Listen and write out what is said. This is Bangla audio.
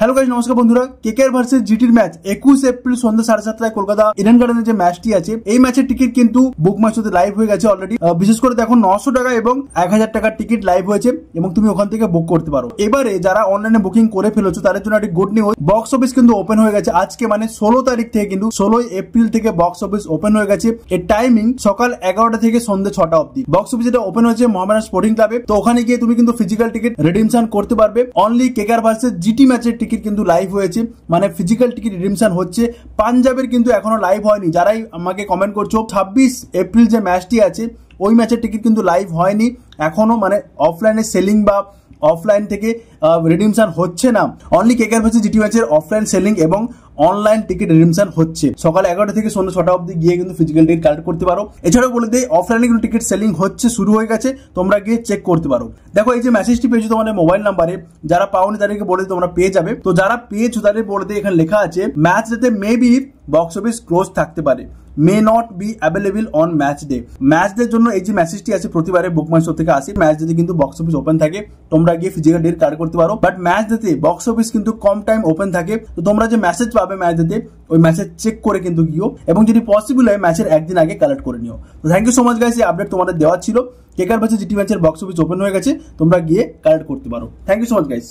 হ্যালো গাইস, নমস্কার বন্ধুরা। কেকেআর ভার্সেস জিটির ম্যাচ 21 এপ্রিল সন্ধ্যা 7:30টায় কলকাতা ইডেন গার্ডেনে যে ম্যাচটি আছে, এই ম্যাচের টিকিট কিন্তু বুক মাই শোতে লাইভ হয়ে গেছে অলরেডি। বিশেষ করে দেখো 900 টাকা এবং 1000 টাকার টিকিট লাইভ হয়েছে এবং তুমি ওখান থেকে বুক করতে পারো। এবারে যারা অনলাইনে বুকিং করে ফেলেছো তাদের জন্য একটি গুড নিউজ, বক্স অফিস কিন্তু ওপেন হয়ে গেছে আজকে, মানে 16 তারিখ থেকে কিন্তু 16 এপ্রিল থেকে বক্স অফিস ওপেন হয়ে গেছে। এর টাইমিং সকাল 11টা থেকে সন্ধ্যে 6টা অবধি। বক্স অফিস এটা ওপেন হয়েছে মোহামেডান স্পোর্টিং ক্লাবে। তো ওখানে গিয়ে তুমি কিন্তু ফিজিক্যাল টিকিট রিডিমশন করতে পারবে। অনলি কেকেআর ভার্সেস জিটি ম্যাচের টিকিট কিন্তু লাইভ হয়েছে, মানে ফিজিক্যাল টিকিট রিডিমশন হচ্ছে। পাঞ্জাবের কিন্তু এখনো লাইভ হয়নি। যারাই আমাকে কমেন্ট করছো 26 এপ্রিল যে ম্যাচটি আছে ওই ম্যাচের টিকিট কিন্তু লাইভ হয়নি এখনো, মানে অফলাইনে সেলিং বা অফলাইন থেকে রিডিমশন হচ্ছে না। অনলি কেকেআর ভার্সেস জিটি ম্যাচের অফলাইন সেলিং এবং অনলাইন টিকিট রিডিমশন হচ্ছে। সকাল 11টা থেকে সন্ধ্যা 6টা অবধি গিয়ে কিন্তু ফিজিক্যাল টিকিট কালেক্ট করতে পারো। এছাড়াও বলে দেই অফলাইনে কিন্তু টিকিট সেলিং হচ্ছে, শুরু হয়ে গেছে, তোমরা গিয়ে চেক করতে পারো। দেখো এই যে মেসেজটি পেয়েছো তোমাদের মোবাইল নাম্বারে, যারা পাওনি তাদেরকে বলে তোমরা পেয়ে যাবে। তো যারা পেয়েছো তাদের বলে দেই এখানে লেখা আছে ম্যাচ ডেতে may be box office close থাকতে পারে, may not be available on match day. Match ডের জন্য এই যে মেসেজটি আছে প্রতিবারে বুক মাই শো থেকে আসে। ম্যাচ ডেতে কিন্তু বক্স অফিস ওপেন থাকে, তোমরা গিয়ে ফিজিক্যাল টিকিট কালেক্ট করতে পারো। বাট ম্যাচ ডেতে বক্স অফিস কিন্তু কম টাইম ওপেন থাকে। তো তোমরা যে মেসেজ পাবে ম্যাচ ডেতে, ওই মেসেজ চেক করে কিন্তু গিয়েও, এবং যদি পসিবল হয় ম্যাচের একদিন আগে কালেক্ট করে নিও। তো thank you so much guys, এই আপডেট তোমাদের দেওয়া ছিল। কেকেআর ভার্সেস জিটি ম্যাচের বক্স অফিস ওপেন হয়ে গেছে, তোমরা গিয়ে কালেক্ট করতে পারো। Thank you so much guys.